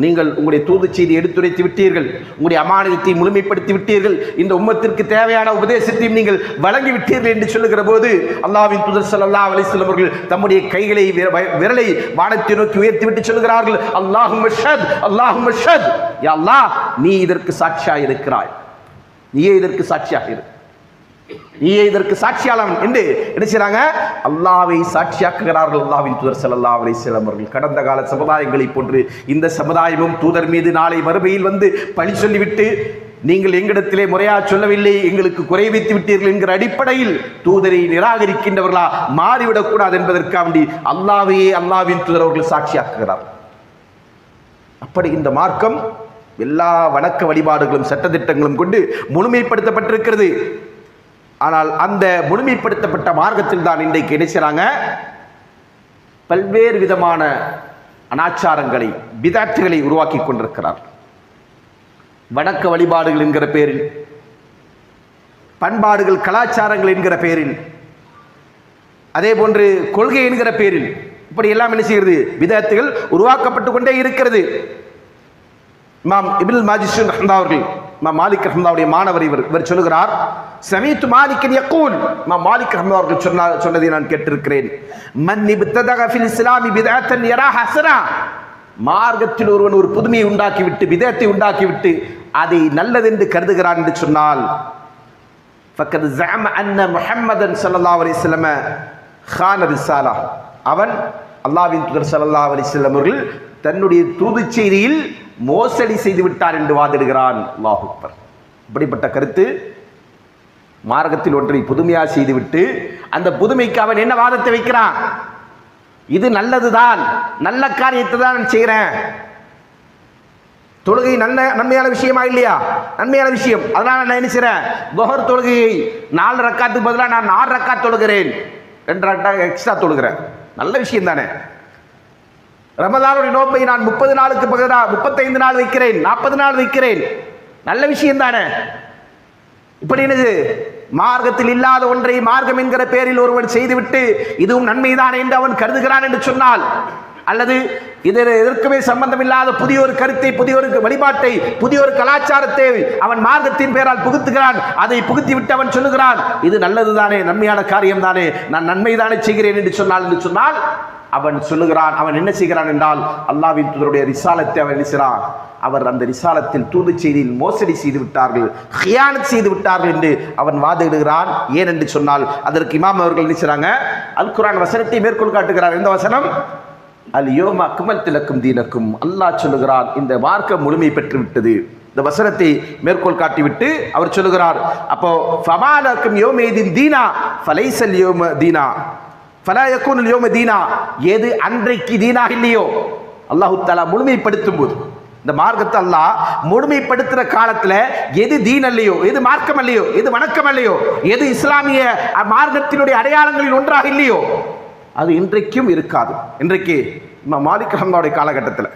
நீங்கள் உங்களுடைய தூது செய்தி எடுத்துரைத்து விட்டீர்கள், உங்களுடைய அமானிதத்தை முழுமைப்படுத்தி விட்டீர்கள், இந்த உம்மத்திற்கு தேவையான உபதேசத்தையும் நீங்கள் வழங்கி விட்டீர்கள் என்று சொல்லுகிற போது அல்லாஹ்வின் தூதர் ஸல்லல்லாஹு அலைஹி வஸல்லம் அவர்கள் தம்முடைய கைகளை விரலை வானத்தை நோக்கி உயர்த்தி விட்டு சொல்லுகிறார்கள், அல்லாஹும்ம ஷஹத், அல்லாஹும்ம ஷஹத், யா அல்லாஹ், நீ இதற்கு சாட்சியாக இருக்கிறாய், நீயே இதற்கு சாட்சியாக இரு, நீயே இதற்கு சாட்சியாளன் என்று என்ன செய்றாங்க, அல்லாஹ்வை சாட்சியாக்குகிறார்கள். அல்லாஹ்வின் தூதர் ஸல்லல்லாஹு அலைஹி வஸல்லம் அவர்கள் கடந்த கால சமுதாயங்களை போன்று இந்த சமுதாயமும் தூதர் மீது நாளை மறுமையில் வந்து பழி சொல்லிவிட்டு, நீங்கள் எங்களிடத்திலே முறையா சொல்லவில்லை, எங்களுக்கு குறை வைத்து விட்டீர்கள் என்கிற அடிப்படையில் தூதரை நிராகரிக்கின்றவர்களா மாறிவிடக்கூடாது என்பதற்காண்டி அல்லாஹ்வையே அல்லாஹ்வின் தூதர் அவர்கள் சாட்சியாக்குகிறார். அப்படி இந்த மார்க்கம் எல்லா வணக்க வழிபாடுகளும் சட்டத்திட்டங்களும் கொண்டு முழுமைப்படுத்தப்பட்டிருக்கிறது. ஆனால் அந்த முழுமைப்படுத்தப்பட்ட மார்க்கத்தில் தான் இன்றைக்கு என்ன செய்றாங்க, பல்வேறு விதமான அனாச்சாரங்களை, பிதாத்துகளை உருவாக்கி கொண்டிருக்கிறார். வணக்க வழிபாடுகள் என்கிற பெயரில், பண்பாடுகள் கலாச்சாரங்கள் என்கிற பெயரில், அதே போன்று கொள்கை என்கிற பெயரில் இப்படி எல்லாம் என்ன செய்கிறது, பிதாத்துகள் உருவாக்கப்பட்டு கொண்டே இருக்கிறது. இமாம் இப்னுல் மாஜிஷூன் ரஹ்மத்துல்லாஹி அவர்கள், இமாம் மாலிக் ரஹ்மத்துல்லாஹுடைய மாணவர் இவர் சொல்லுகிறார், சமீத்து மாலிக்கன் யகூல், இமாம் மாலிக் ரஹ்மத்துல்லாஹி அவர்கள் சொன்னதை நான் கேட்டிருக்கிறேன், மன் இப்ததக ஃபில் இஸ்லாமி பிதஅத்தன் யரா ஹஸனா, மார்க்கத்தில் ஒருவன் ஒரு புதுமையை உண்டாக்கிவிட்டு, பிதஅத்தை உண்டாக்கிவிட்டு அதை நல்லதென்று கருதுகிறான் என்று சொன்னால், ஃபக்கத் ஸஅம அன்ன முஹம்மதன் ஸல்லல்லாஹு அலைஹி வஸல்லம் கான ரிசாலா, அவன் அல்லாஹ்வின் தூதர் ஸல்லல்லாஹு அலைஹி வஸல்லம் அவர்கள் தன்னுடைய தூது செய்தியில் மோசடி செய்து விட்டார் என்று வாதிடுகிறான். அல்லாஹ் அக்பர். இப்படிப்பட்ட கருத்து, மார்க்கத்தில் ஒன்றை புதுமையாக செய்துவிட்டு அந்த புதுமைக்கு அவன் என்ன வாதத்தை வைக்கிறான், இது நல்லதுதான், நல்ல காரியத்தை தான் நான் செய்கிறேன், தொழுகை நன்மையான விஷயமா இல்லையா, நன்மையான விஷயம், அதனால நான் என்ன செய்கிறேன், துஹர் தொழுகையை 4 ரக்காத்துக்கு பதிலாக நான் 4 ரக்காத் தொழுகிறேன், 2 ரக்காத் எக்ஸ்ட்ரா தொழுகிறேன், நல்ல விஷயம் தானே. ரமதானுடைய நோன்பை நான் 30 நாளுக்கு பதிலாக 35 நாள் வைக்கிறேன், 40 நாள் வைக்கிறேன், நல்ல விஷயம் தானே. இப்படி என்னது, மார்க்கத்தில் இல்லாத ஒன்றை மார்க்கம் என்கிற பெயரில் ஒருவன் செய்துவிட்டு இதுவும் நன்மைதான் என்று அவன் கருதுகிறான் என்று சொன்னால் அல்லது இதில் எதற்குமே சம்பந்தமில்லாத புதிய ஒரு கருத்தை, புதிய ஒரு வழிபாட்டை, புதிய ஒரு கலாச்சாரத்தை அவன் மார்க்கத்தின் பெயரால் புகுத்துகிறான். அதை புகுத்தி விட்டு அவன் சொல்லுகிறான், இது நல்லதுதானே, நன்மையான காரியம் தானே, நான் நன்மைதானே செய்கிறேன் என்று சொன்னால் அவன் சொல்லுகிறான், அவன் என்ன செய்கிறான் என்றால் அல்லாஹ்வின் தூதருடைய ரிசாலத்தை அவன் நினைக்கிறான். அவர் அந்த ரிசாலத்தில் தூது செய்தியில் மோசடி செய்து விட்டார்கள், ஹியானத் செய்து விட்டார்கள் என்று அவன் வாதிடுகிறான். ஏன் என்று சொன்னால் அதற்கு இமாம் அவர்கள் நினைச்சாங்க, அல் குர்ஆன் வசனத்தை மேற்கோள் காட்டுகிறார். எந்த வசனம்? அல் யோம அக்மல்து லக்கும் தீனக்கும். அல்லாஹ் சொல்லுகிறான், இந்த மார்க்கம் முழுமை பெற்று விட்டது. இந்த வசனத்தை மேற்கோள் காட்டிவிட்டு அவர் சொல்லுகிறார், அப்போ ஃபமாலக்கும் யோமேதின் தீனா ஃபலைஸல் யோம தீனா ஃபலா யகூனுல் யோம தீனா. எது அன்றைக்கு தீனாக இல்லையோ, அல்லாஹ் தஆலா முழுமைப்படுத்தும் போது, இந்த மார்க்கத்தை அல்லாஹ் முழுமைப்படுத்துகிற காலத்தில் எது தீன் அல்லையோ, எது மார்க்கம் அல்லையோ, எது வணக்கம் அல்லையோ, எது இஸ்லாமிய மார்க்கத்தினுடைய அடையாளங்களில் ஒன்றாக இல்லையோ, அது இன்றைக்கும் இருக்காது. இன்றைக்கு இமாம் மாலிக் ரஹ்மத்துல்லாஹி காலகட்டத்தில்.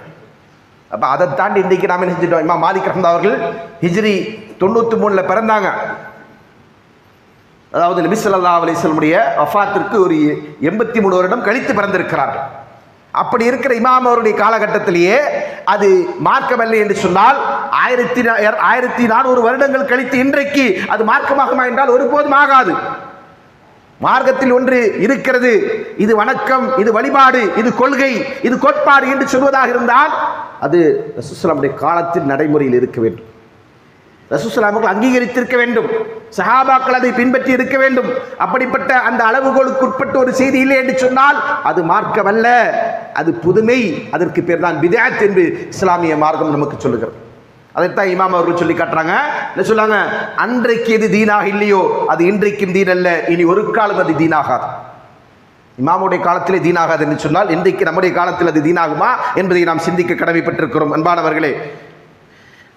அப்போ அதை தாண்டி இன்றைக்கு நாம் என்ன செஞ்சிட்டோம்? இமாம் மாலிக் ரஹ்மத்துல்லாஹி அவர்கள் ஹிஜ்ரி 93 பிறந்தாங்க. அதாவது நபி ஸல்லல்லாஹு அலைஹி வஸல்லமுடைய வஃபாத்திற்கு ஒரு 83 வருடம் கழித்து பிறந்திருக்கிறார்கள். அப்படி இருக்கிற இமாம் அவருடைய காலகட்டத்திலேயே அது மார்க்கமல்ல என்று சொன்னால் 1400 வருடங்கள் கழித்து இன்றைக்கு அது மார்க்கமாகுமா என்றால் ஒருபோதும் ஆகாது. மார்க்கத்தில் ஒன்று இருக்கிறது, இது வணக்கம், இது வழிபாடு, இது கொள்கை, இது கோட்பாடு என்று சொல்வதாக இருந்தால் அது ரசூலுல்லாஹி ஸல்லல்லாஹு அலைஹி வஸல்லம் காலத்தில் நடைமுறையில் இருக்க வேண்டும். ரசூலுல்லாஹி ஸல்லல்லாஹு அலைஹி வஸல்லம் அங்கீகரித்திருக்க வேண்டும், சஹாபாக்கள் அதை பின்பற்றி இருக்க வேண்டும். அப்படிப்பட்ட அந்த அளவுகளுக்கு உட்பட்ட ஒரு செய்தி இல்லை என்று சொன்னால் அது மார்க்கம் அல்ல, அது புதுமை. அதற்கு பேர் தான் பித்அத் என்று இஸ்லாமிய மார்க்கம் நமக்கு சொல்லுகிறது. அதைத்தான் இமாம் அவர்கள் சொல்லி காட்டுறாங்க. என்ன சொல்லாங்க? அன்றைக்கு எது தீனாக இல்லையோ அது இன்றைக்கும் தீன் அல்ல, இனி ஒரு காலம் அது தீனாகாது. இமாமுடைய காலத்திலே தீனாகாது என்று சொன்னால் இன்றைக்கு நம்முடைய காலத்தில் அது தீனாகுமா என்பதை நாம் சிந்திக்க கடமைப்பட்டிருக்கிறோம். அன்பானவர்களே,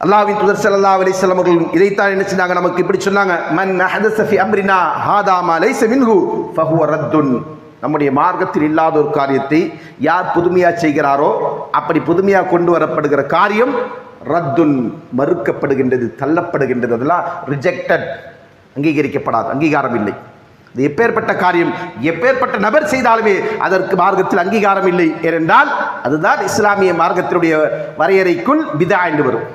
அல்லாஹ்வின் தூதர் ஸல்லல்லாஹு அலைஹி வஸல்லம் அவர்கள் இதைத்தான் என்ன செஞ்சாங்க? நமக்கு இப்படி சொன்னாங்க, மன் அஹதஸ ஃபி அம்ரினா ஹாதா மா லைஸ மின்ஹு ஃபஹுவ ரத்துன். நம்முடைய மார்க்கத்தில் இல்லாத ஒரு காரியத்தை யார் புதுமையாக செய்கிறாரோ, அப்படி புதுமையாக கொண்டு வரப்படுகிற காரியம் ரத்துன், மறுக்கப்படுகின்றது, தள்ளப்படுகின்றது. அதெல்லாம் ரிஜெக்டட், அங்கீகரிக்கப்படாது, அங்கீகாரம் இல்லை. இது எப்பேற்பட்ட காரியம், எப்பேற்பட்ட நபர் செய்தாலுமே அதற்கு மார்க்கத்தில் அங்கீகாரம் இல்லை. ஏனென்றால் அதுதான் இஸ்லாமிய மார்க்கத்தினுடைய வரையறைக்குள் பிதா என்று வரும்.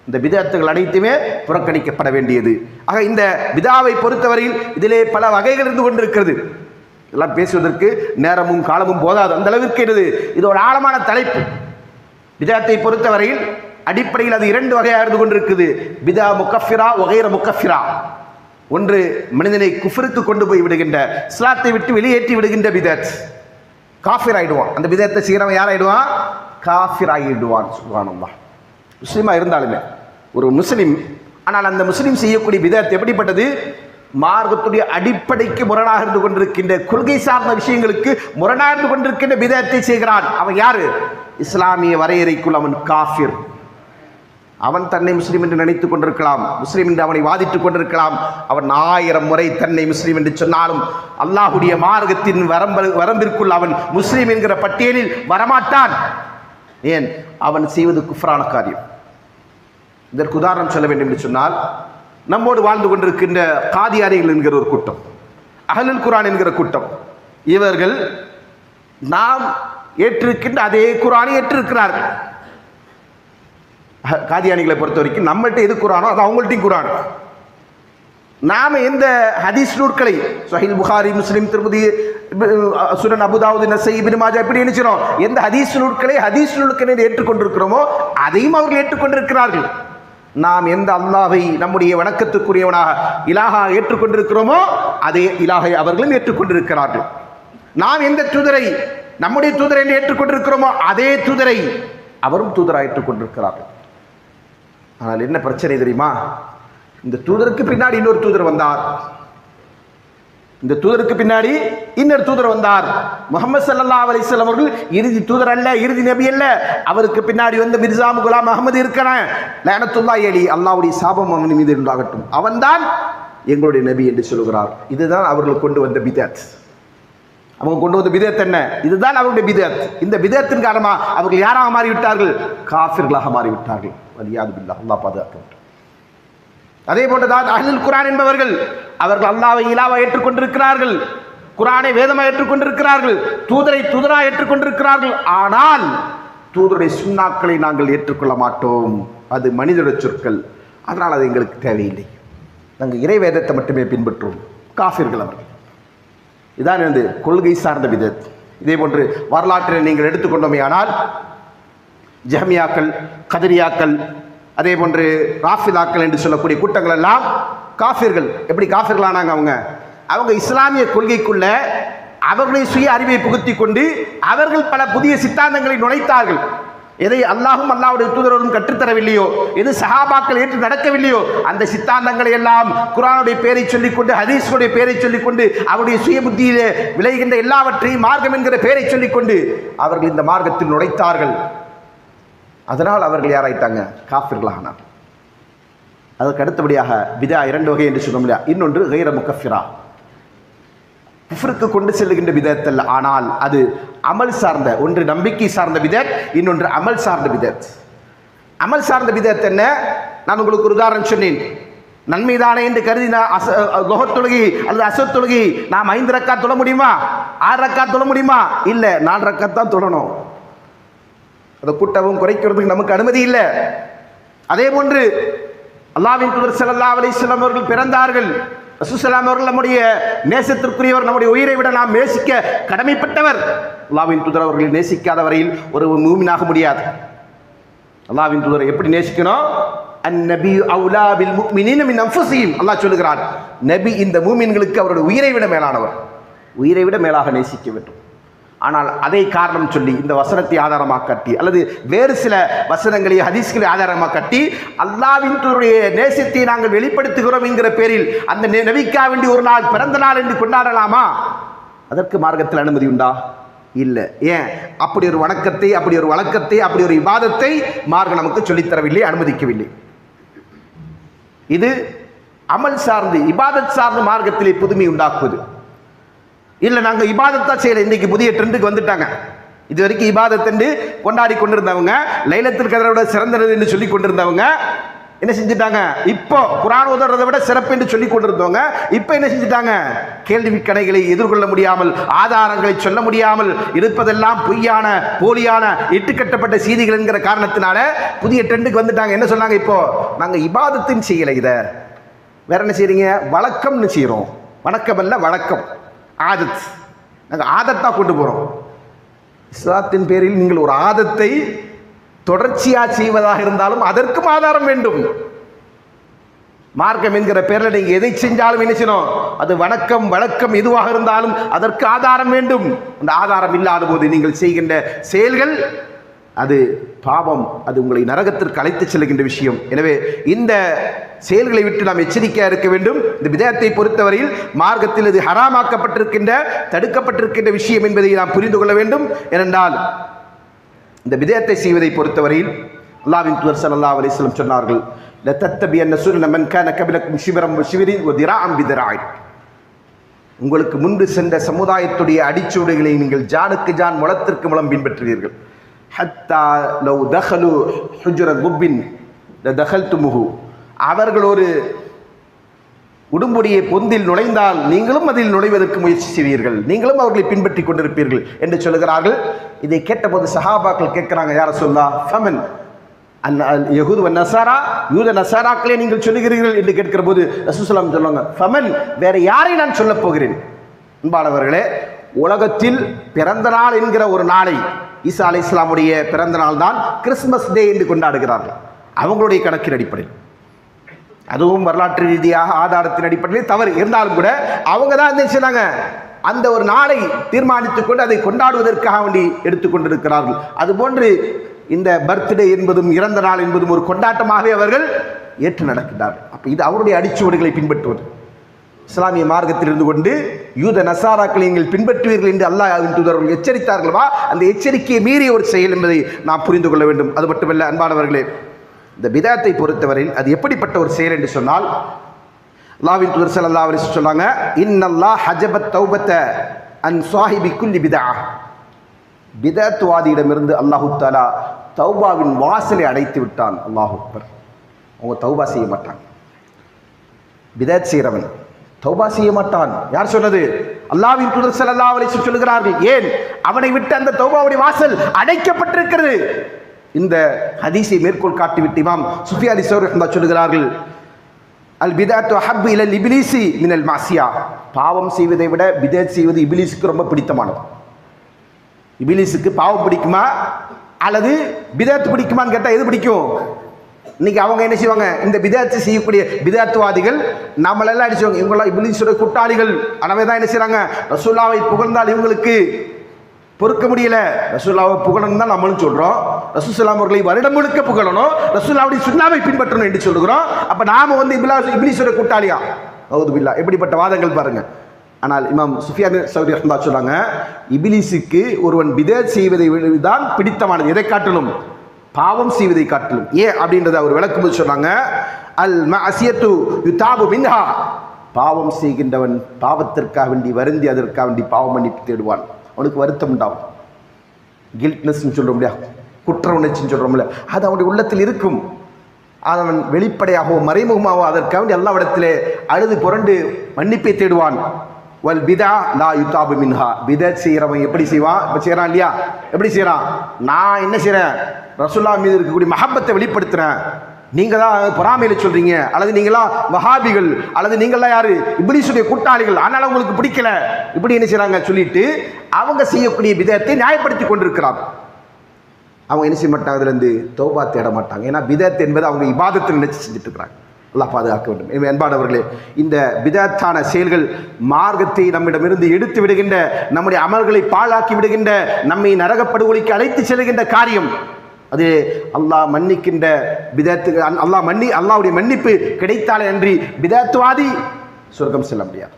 இந்த பிதஅத்துகள் அனைத்துமே புறக்கணிக்கப்பட வேண்டியது. ஆக இந்த பிதாவை பொறுத்தவரையில் இதிலே பல வகைகள் இருந்து கொண்டிருக்கிறது. இதெல்லாம் பேசுவதற்கு நேரமும் காலமும் போதாது, அந்த அளவிற்கு இது ஒரு ஆழமான தலைப்பு. பிதஅத்தை பொறுத்தவரையில் அடிப்படையில் அது 2 வகையாக இருந்து கொண்டிருக்குது. பிதா முக்கஃபிரா வகைர முக்கஃபிரா. ஒன்று மனிதனை குஃப்ருக்கு கொண்டு போய் விடுகின்ற, இஸ்லாத்தை விட்டு வெளியேற்றி விடுகின்ற பிதஅத், காஃபிர் ஆயிடுவான். அந்த பிதஅத்தை செய்கிறவன் யார் ஆயிடுவான்? காஃபிர் ஆகிடுவான். சுப்ஹானல்லாஹ். முஸ்லீமாக இருந்தாலுமே ஒரு முஸ்லீம், ஆனால் அந்த முஸ்லீம் செய்யக்கூடிய பிதஅத் எப்படிப்பட்டது? மார்க்கத்துடைய அடிப்படைக்கு முரணாக இருந்து கொண்டிருக்கின்ற, கொள்கை சார்ந்த விஷயங்களுக்கு முரணாக இருந்து கொண்டிருக்கின்ற பிதஅத்தை செய்கிறான். அவன் யாரு? இஸ்லாமிய வரையறைக்குள் அவன் காஃபிர். அவன் தன்னை முஸ்லீம் என்று நினைத்துக் கொண்டிருக்கலாம், முஸ்லீம் என்று அவனை வாதிட்டுக் கொண்டிருக்கலாம். அவன் 1000 முறை தன்னை முஸ்லீம் என்று சொன்னாலும் அல்லாஹுடைய மார்க்கத்தின் வரம்பிற்குள் அவன் முஸ்லீம் என்கிற பட்டியலில் வரமாட்டான். ஏன்? அவன் செய்வது குஃப்ரான காரியம். இதற்கு உதாரணம் சொல்ல வேண்டும் என்று சொன்னால், நம்மோடு வாழ்ந்து கொண்டிருக்கின்ற காதியாரிகள் என்கிற ஒரு கூட்டம், அஹ்லுல் குர்ஆன் என்கிற கூட்டம், இவர்கள் நாம் ஏற்றிருக்கின்ற அதே குர்ஆனை ஏற்றிருக்கிறார்கள். காதியானிகளை பொறுத்த வரைக்கும் நம்மள்ட்ட எது குர்ஆனோ அது அவங்கள்ட்டையும் குர்ஆன். நாம் எந்த ஹதீஸ் நூட்களை, சஹீஹ் புகாரி, முஸ்லிம், திர்மிதி, சுனன் அபூதாவூத், நஸஈ, இப்னு மாஜா, இப்படி நினைச்சிரோம் எந்த ஹதீஸ் நூட்களை ஏற்றுக்கொண்டிருக்கிறோமோ அதையும் அவர்கள் ஏற்றுக்கொண்டிருக்கிறார்கள். நாம் எந்த அல்லாஹை நம்முடைய வணக்கத்துக்குரியவனாக இலாஹா ஏற்றுக்கொண்டிருக்கிறோமோ அதே இலாஹை அவர்களும் ஏற்றுக்கொண்டிருக்கிறார்கள். நாம் எந்த தூதரை நம்முடைய தூதரை என்று ஏற்றுக்கொண்டிருக்கிறோமோ அதே தூதரை அவரும் தூதராக ஏற்றுக்கொண்டிருக்கிறார்கள். ஆனால் என்ன பிரச்சனை தெரியுமா? இந்த தூதருக்கு பின்னாடி இன்னொரு தூதர் வந்தார், இந்த தூதருக்கு பின்னாடி இன்னொரு தூதர் வந்தார். முஹம்மது ஸல்லல்லாஹு அலைஹி வஸல்லம் அவர்கள் இறுதி தூதர் அல்ல, இறுதி நபி அல்ல. அவருக்கு பின்னாடி வந்து மிர்சா குலாம் அஹமது இருக்கிறான், லஅனத்துல்லாஹி அலைஹி, அல்லாஹ்வுடைய சாபம் அவன் மீது உண்டாகட்டும், அவன்தான் எங்களுடைய நபி என்று சொல்கிறார். இதுதான் அவர்கள் கொண்டு வந்த பிதஅத். அவங்க கொண்டு வந்த பிதஅத் என்ன? இதுதான் அவருடைய பிதஅத். இந்த பிதஅத்தின் காரணமாக அவர்கள் யாராக மாறிவிட்டார்கள்? காஃபிர்களாக மாறிவிட்டார்கள். வலியாது பில்லாஹ், அல்லாஹ் பாதுகாக்கட்டும். அதே போன்றுதான் அஹ்லுல் குர்ஆன் என்பவர்கள், அவர்கள் அல்லாஹ்வை இலாஹா ஏற்றுக்கொண்டிருக்கிறார்கள். குர்ஆனை வேதமாக ஏற்றுக்கொண்டிருக்கிறார்கள், தூதரை தூதராக ஏற்றுக்கொண்டிருக்கிறார்கள். ஆனால் தூதருடைய சுன்னாக்களை நாங்கள் ஏற்றுக்கொள்ள மாட்டோம். அது மனிதனுடைய சொற்கள், அதனால் அது எங்களுக்கு தேவையில்லை. நாங்கள் இறை வேதத்தை மட்டுமே பின்பற்றுவோம். காஃபிர்கள் அவர்கள். இதான் எனது கொள்கை சார்ந்த பிதத். இதே போன்று வரலாற்றில் நீங்கள் எடுத்துக்கொண்டோமே ஆனால் ஜஹ்மியாக்கள், கதரியாக்கள், அதே போன்று ராஃபிதாக்கள் என்று சொல்லக்கூடிய கூட்டங்கள் எல்லாம் காஃபிர்கள். எப்படி காஃபிர்கள் ஆனாங்க? அவங்க இஸ்லாமிய கொள்கைக்குள்ள அவர்களுடைய சுய அறிவை புகுத்தி கொண்டு அவர்கள் பல புதிய சித்தாந்தங்களை நுழைத்தார்கள். எதை அல்லாஹும் அல்லாஹ்வுடைய தூதரும் கற்றுத்தரவில்லையோ, எது சஹாபாக்கள் ஏற்று நடக்கவில்லையோ, அந்த சித்தாந்தங்களை எல்லாம் குர்ஆனுடைய பேரை சொல்லிக்கொண்டு, ஹதீஸுடைய பேரை சொல்லிக்கொண்டு, அவருடைய சுய புத்தியிலே விளைகின்ற எல்லாவற்றையும் மார்க்கம் என்கிற பேரை சொல்லிக்கொண்டு அவர்கள் இந்த மார்க்கத்தில் நுழைத்தார்கள். அதனால் அவர்கள் யாராயிட்டாங்க? காஃபிர்களானார். அதற்கு அடுத்தபடியாக பிதா இரண்டு வகை என்று சொன்னோம் இல்லையா? இன்னொன்று கைர முகஃபிரா, குஃப்ருக்கு கொண்டு செல்லுகின்ற பிதத் அல்ல, ஆனால் அது அமல் சார்ந்த ஒன்று, நம்பிக்கை சார்ந்த பிதத், இன்னொன்று அமல் சார்ந்த பிதத். அமல் சார்ந்த பிதத் என்ன? நான் உங்களுக்கு ஒரு உதாரணம் சொன்னேன். நன்மைதானே என்று கருதி லுஹர் தொழுகை அல்லது அஸர் தொழுகை நாம் 5 ரக்காத் தொழ முடியுமா? 6 ரக்காத் தொழ முடியுமா? இல்லை, 4 ரக்காத் தான் தொழணும். அதை கூட்டவும் குறைக்கிறதுக்கு நமக்கு அனுமதி இல்லை. அதே போன்று அல்லாஹ்வின் தூதர் ஸல்லல்லாஹு அலைஹி வஸல்லம் அவர்கள் பிறந்தார்கள். ரசூல் ஸல்லல்லாஹு அவர்கள் நம்முடைய நேசத்திற்குரியவர், நம்முடைய உயிரை விட நாம் நேசிக்க கடமைப்பட்டவர். அல்லாஹ்வின் தூதர் அவர்கள் நேசிக்காத வரையில் ஒரு மூமினாக முடியாது. அல்லாஹ்வின் தூதரை எப்படி நேசிக்கணும்? அந்நபி அவுலா பில் முஃமினீன மின் அன்ஃபுஸிஹிம். அல்லாஹ் சொல்லுகிறான், நபி இந்த மூமின்களுக்கு அவருடைய உயிரை விட மேலானவர், உயிரை விட மேலாக நேசிக்க வேண்டும். ஆனால் அதை காரணம் சொல்லி இந்த வசனத்தை ஆதாரமாக கட்டி அல்லது வேறு சில வசனங்களை ஹதீஸ்களை ஆதாரமாக கட்டி அல்லாஹ்வின் தூதருடைய நேசத்தை நாங்கள் வெளிப்படுத்துகிறோம் என்கிற பேரில் அந்த நபிக்கா வேண்டி ஒரு நாள் பிறந்த நாள் என்று கொண்டாடலாமா? அதற்கு மார்க்கத்தில் அனுமதி உண்டா? இல்லை. ஏன்? அப்படி ஒரு வணக்கத்தை, அப்படி ஒரு வழக்கத்தை, அப்படி ஒரு இபாதத்தை மார்க்கம் நமக்கு சொல்லித்தரவில்லை, அனுமதிக்கவில்லை. இது அமல் சார்ந்து இபாதத் சார்ந்து மார்க்கத்திலே புதுமை உண்டாக்குவது. இல்லை, நாங்கள் இபாதத்தா செய்யலை, இன்றைக்கு புதிய ட்ரெண்டுக்கு வந்துட்டாங்க. இது வரைக்கும் இபாதத் என்று கொண்டாடி கொண்டிருந்தவங்க, லைலத்துல் கத்ரை சிறந்தது என்று சொல்லி கொண்டிருந்தவங்க என்ன செஞ்சுட்டாங்க? இப்போ குர்ஆன் ஓதுறதை விட சிறப்பு என்று சொல்லி கொண்டிருந்தவங்க இப்போ என்ன செஞ்சுட்டாங்க? கேள்வி கணைகளை எதிர்கொள்ள முடியாமல், ஆதாரங்களை சொல்ல முடியாமல் இருப்பதெல்லாம் பொய்யான போலியான இட்டுக்கட்டப்பட்ட செய்திகள் என்கிற காரணத்தினால புதிய ட்ரெண்டுக்கு வந்துட்டாங்க. என்ன சொன்னாங்க? இப்போ நாங்கள் இபாதத்தின் செய்யலை, இதை வேற என்ன செய்றீங்க? வழக்கம்னு செய்கிறோம். வணக்கம் அல்ல, வழக்கம், ஆதத். நாங்கள் ஆதத்தாக கொண்டு போகிறோம். இஸ்லாத்தின் பேரில் நீங்கள் ஒரு ஆதத்தை தொடர்ச்சியாக செய்வதாக இருந்தாலும் அதற்கும் ஆதாரம் வேண்டும். மார்க்கம் என்கிற பேரில் நீங்கள் எதை செஞ்சாலும் என்ன செய்யணும்? அது வணக்கம் வழக்கம் எதுவாக இருந்தாலும் அதற்கு ஆதாரம் வேண்டும். அந்த ஆதாரம் இல்லாத போது நீங்கள் செய்கின்ற செயல்கள் அது பாவம், அது உங்களை நரகத்திற்கு அழைத்து செல்கின்ற விஷயம். எனவே இந்த செயல்களை விட்டு நாம் எச்சரிக்கையாக இருக்க வேண்டும். இந்த பிதஅத்தை பொறுத்தவரையில் மார்க்கத்தில் இது ஹராமாக்கப்பட்டிருக்கின்ற, தடுக்கப்பட்டிருக்கின்ற விஷயம் என்பதை நாம் புரிந்து கொள்ள வேண்டும். ஏனென்றால் இந்த பிதஅத்தை செய்வதை பொறுத்தவரையில் அல்லாஹ்வின் தூதர் ஸல்லல்லாஹு அலைஹி வஸல்லம் சொன்னார்கள், லதத்தபியன்ன சுன்னத மன் கான கபிலக்கும் ஷிப்ரன் வ ஷிப்ரின் வ திராஅன் பிதிராஇன். உங்களுக்கு முன்பு சென்ற சமுதாயத்துடைய அடிச்சுவடுகளை நீங்கள் ஜானுக்கு ஜான், முளத்திற்கு முளம் பின்பற்றுவீர்கள். ஹத்தா லவ் தஹலு ஹுஜ்ர குப்பின் லதஹல்துமுஹு. அவர்கள் ஒரு உடும்புடைய பொந்தில் நுழைந்தால் நீங்களும் அதில் நுழைவதற்கு முயற்சி செய்வீர்கள், நீங்களும் அவர்களை பின்பற்றி கொண்டிருப்பீர்கள் என்று சொல்லுகிறார்கள். இதை கேட்டபோது சஹாபாக்கள் கேட்கிறாங்க, யார சொல்லா ஃபமன் யஹூது வ நஸாரா, யூத நஸாராக்களே நீங்கள் சொல்லுகிறீர்கள் என்று கேட்கிற போது ரசூலுல்லாஹி ஸல்லல்லாஹு அலைஹி வஸல்லம் சொல்லுவாங்க, ஃபமன், வேற யாரை நான் சொல்லப் போகிறேன்? அன்பானவர்களே, உலகத்தில் பிறந்த நாள் என்கிற ஒரு நாளை, ஈசா அலைஹிஸ்ஸலாமுடைய பிறந்த நாள் தான் கிறிஸ்மஸ் டே என்று கொண்டாடுகிறார்கள் அவங்களுடைய கணக்கின் அடிப்படையில். அதுவும் வரலாற்று ரீதியாக ஆதாரத்தின் அடிப்படையில் தவறு இருந்தாலும் கூட அவங்க தான் என்ன செய்றாங்க? அந்த ஒரு நாளை தீர்மானித்துக் கொண்டு அதை கொண்டாடுவதற்காக வேண்டி எடுத்துக்கொண்டிருக்கிறார்கள். அதுபோன்று இந்த பர்த்டே என்பதும் இறந்த நாள் என்பதும் ஒரு கொண்டாட்டமாகவே அவர்கள் ஏற்று நடக்கிறார்கள். அப்போ இது அவருடைய அடிச்சுவடுகளை பின்பற்றுவது. இஸ்லாமிய மார்க்கத்தில் இருந்து கொண்டு யூத நசாராக்களை நீங்கள் பின்பற்றுவீர்கள் என்று அல்லாஹ்வின் தூதர்கள் எச்சரித்தார்களா? அந்த எச்சரிக்கையை மீறிய ஒரு செயல் என்பதை நாம் புரிந்து கொள்ள வேண்டும். அது மட்டுமல்ல அன்பானவர்களே, இந்த பிதஅத்தை பொறுத்தவரையில் அது எப்படிப்பட்ட ஒரு செயல் என்று சொன்னால், அல்லாஹ்வின் தூதர் ஸல்லல்லாஹு அலைஹி வஸல்லம் சொன்னாங்க, இன்னல்லாஹ் ஹஜபத் தௌபத அன் ஸாஹிபி குல்லி பிதஅ. பிதஅத்வாதியிடமிருந்து அல்லாஹ் தஆலா தௌபாவின் வாசலை அடைத்து விட்டான். அல்லாஹ் அக்பர். அவங்க தௌபா செய்ய மாட்டாங்க. பிதஅத் செய்கிறவன் தௌபா செய்ய மாட்டான். யார் சொன்னது? அல்லாஹ்வின் தூதர் ஸல்லல்லாஹு அலைஹி வஸல்லம் சொல்கிறார்கள். ஏன்? அவனை விட்டு அந்த தௌபாவுடைய வாசல் அடைக்கப்பட்டிருக்கிறது. இந்த ஹதீஸை மேற்கோள் காட்டிவிட்டு இமாம் சுஃபியான் ஸௌரி ரஹ்மத்துல்லாஹி சொல்கிறார்கள், அல் பிதஅத்து அஹப்பு இலல் இப்லீஸி மினல் மாசியா. பாவம் செய்வதை விட பிதஅத் செய்வது இப்லீஸுக்கு ரொம்ப பிடித்தமானது. இப்லீஸுக்கு பாவம் பிடிக்குமா அல்லது பிதஅத் பிடிக்குமான்னு கேட்டால் எது பிடிக்கும்? இன்னைக்கு அவங்க என்ன செய்வாங்க? இந்த பிதஅத் செய்யக்கூடிய பிதஅத்வாதிகள் நம்மளெல்லாம் அடிச்சுவாங்க, இவங்களாம் இப்லீஸுடைய கூட்டாளிகள். எனவே தான் என்ன செய்றாங்க? ரசூலுல்லாவை புகழ்ந்தால் இவங்களுக்கு பொறுக்க முடியல. ரசூலுல்லாவை புகழணும் தான் நம்மளும் சொல்றோம். ரசூல் ஸல்லல்லாஹு அவர்களை வருடம் முழுக்க புகழணும், ரசூலுல்லாவுடைய சுன்னாவை பின்பற்றணும் என்று சொல்கிறோம். அப்ப நாம வந்து இப்லீஸுடைய கூட்டாளியா? அவுது பில்லாஹ். எப்படிப்பட்ட வாதங்கள் பாருங்க. ஆனால் இமாம் சுஃபியான் ஸௌரி ரஹ்மத்துல்லாஹி சொல்றாங்க, இப்லீஸுக்கு ஒருவன் பிதஅத் செய்வதை தான் பிடித்தமானது. எதை காட்டிலும்? பாவம் செய்வதை காட்டிலும். ஏன் அப்படின்றத அவர் விளக்கும்போது சொன்னாங்க, அல் மஅசியத்து யுதாபு மின்ஹா. பாவம் செய்கின்றவன் பாவத்திற்காக வேண்டி வருந்தி அதற்காக வேண்டி பாவம் மன்னிப்பு தேடுவான். அவனுக்கு வருத்தம் உண்டாகும். கில்ட்னஸ்ன்னு சொல்றோம் இல்லையா, குற்ற உணர்ச்சின்னு சொல்றோம்ல, அது அவனுடைய உள்ளத்தில் இருக்கும். அவன் வெளிப்படையாகவோ மறைமுகமாகவோ அதற்காக வேண்டி அல்லாஹ்விடத்திலே அழுது புரண்டு மன்னிப்பை தேடுவான். வல் பிதா லா யுதாபு மின்ஹா. பிதஅத் செய்கிறவன் எப்படி செய்வான்? இப்போ செய்கிறான் இல்லையா, எப்படி செய்கிறான்? நான் என்ன செய்கிறேன்? ரசூலுல்லாஹ் மீது இருக்கக்கூடிய மஹப்பத்தை வெளிப்படுத்துகிறேன். நீங்கள் தான் பொறாமையில் சொல்கிறீங்க, அல்லது நீங்களாம் வஹாபிகள், அல்லது நீங்களாம் யார்? இப்லீஸுடைய கூட்டாளிகள், அதனால் உங்களுக்கு பிடிக்கல. இப்படி என்ன செய்கிறாங்க சொல்லிட்டு அவங்க செய்யக்கூடிய பிதஅத்தை நியாயப்படுத்தி கொண்டிருக்கிறாங்க. அவங்க என்ன செய்ய மாட்டாங்க? அதுலேருந்து தௌபா தேட மாட்டாங்க. ஏன்னா பிதஅத் என்பது அவங்க இபாதத்தை நினைச்சு செஞ்சுட்டு இருக்கிறாங்க. அல்லாஹ் பாதுகாக்க வேண்டும். அன்பானவர்களே, இந்த பிதஅத்தான செயல்கள் மார்க்கத்தை நம்மிடமிருந்து எடுத்து விடுகின்ற, நம்முடைய அமல்களை பாழாக்கி விடுகின்ற, நம்மை நரகப்படுகொலைக்கு அழைத்து செல்கின்ற காரியம். அது அல்லாஹ் மன்னிக்கின்ற பிதஅத்து. அல்லாஹ்வுடைய மன்னிப்பு கிடைத்தாலே அன்றி பிதஅத்வாதி சொர்க்கம் செல்ல முடியாது.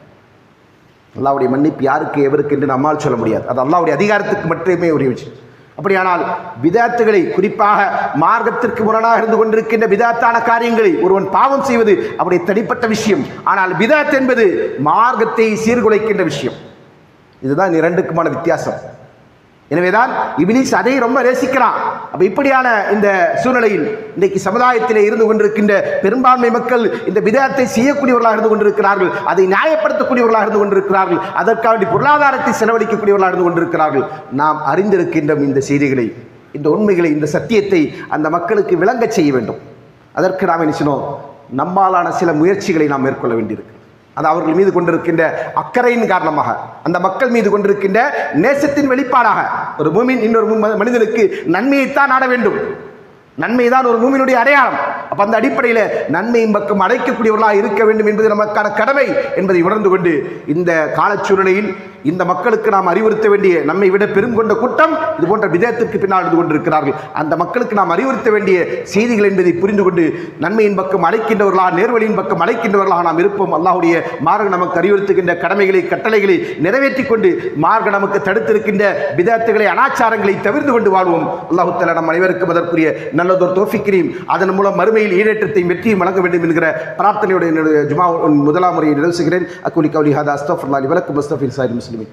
அல்லாஹ்வுடைய மன்னிப்பு யாருக்கு எவருக்கு என்று நம்மால் சொல்ல முடியாது. அது அல்லாஹ்வுடைய அதிகாரத்துக்கு மட்டுமே உரிய விஷயம். அப்படியானால் பிதஅத்துகளை, குறிப்பாக மார்க்கத்திற்கு முரணாக இருந்து கொண்டிருக்கின்ற பிதஅத்தான காரியங்களை ஒருவன் பாவம் செய்வது அவருடைய தனிப்பட்ட விஷயம். ஆனால் பிதஅத் என்பது மார்க்கத்தை சீர்குலைக்கின்ற விஷயம். இதுதான் இரண்டுக்குமான வித்தியாசம். எனவேதான் இப்லீஸ் அதை ரொம்ப நேசிக்கிறான். அப்ப இப்படியான இந்த சூழ்நிலையில் இன்றைக்கு சமுதாயத்திலே இருந்து கொண்டிருக்கின்ற பெரும்பான்மை மக்கள் இந்த பிதஅத்தை செய்யக்கூடியவர்களாக இருந்து கொண்டிருக்கிறார்கள், அதை நியாயப்படுத்தக்கூடியவர்களாக இருந்து கொண்டிருக்கிறார்கள், அதற்காக பொருளாதாரத்தை செலவழிக்கக்கூடியவர்களாக இருந்து கொண்டிருக்கிறார்கள். நாம் அறிந்திருக்கின்ற இந்த செய்திகளை, இந்த உண்மைகளை, இந்த சத்தியத்தை அந்த மக்களுக்கு விளங்க செய்ய வேண்டும். அதற்கு நாம் என்ன செய்யணும்? நம்மாலான சில முயற்சிகளை நாம் மேற்கொள்ள வேண்டியிருக்கு. அது அவர்கள் மீது கொண்டிருக்கின்ற அக்கறையின் காரணமாக, அந்த மக்கள் மீது கொண்டிருக்கின்ற நேசத்தின் வெளிப்பாடாக. ஒரு மூமின் இன்னொரு மனிதனுக்கு நன்மையைத்தான் நாட வேண்டும். நன்மைதான் ஒரு மூமினுடைய அடையாளம். அப்ப அந்த அடிப்படையில் நன்மையின் பக்கம் அடைக்கக்கூடியவர்களாக இருக்க வேண்டும் என்பது நமக்கான கடமை என்பதை உணர்ந்து கொண்டு, இந்த காலச்சூழ்நிலையில் இந்த மக்களுக்கு நாம் அறிவுறுத்த வேண்டிய, நம்மை விட பெருங்கொண்ட கூட்டம் இது போன்ற பிதஅத்திற்கு பின்னால் இருந்து கொண்டிருக்கிறார்கள். அந்த மக்களுக்கு நாம் அறிவுறுத்த வேண்டிய செய்திகள் என்பதை புரிந்து கொண்டு நன்மையின் பக்கம் அழைக்கின்றவர்களாக, நேர்வழியின் பக்கம் அழைக்கின்றவர்களாக நாம் இருப்போம். அல்லாஹ்வுடைய மார்க்கம் நமக்கு அறிவுறுத்துகின்ற கடமைகளை, கட்டளைகளை நிறைவேற்றி கொண்டு, மார்க்கம் நமக்கு தடுத்திருக்கின்ற பிதஅத்துகளை, அனாச்சாரங்களை தவிர்த்து கொண்டு வாழ்வோம். அல்லாஹ் தஆலா நம் அனைவருக்கும் அதற்குரிய நல்லதொரு தௌஃபீக்கையும் அதன் மூலம் மறுமையில் ஈடேற்றத்தையும் வெற்றியும் வழங்க வேண்டும் என்கிற பிரார்த்தனையோடு என்னுடைய ஜுமா முதலாம் முறையை நிறைவு செய்கிறேன். அக்கூலி கௌலி ஹாதா அஸ்தக்ஃபிருல்லாஹ் லி வ லக்கும் வஸ்தக்ஃபிர் ஸாயிரில் முஸ்லிமீன்.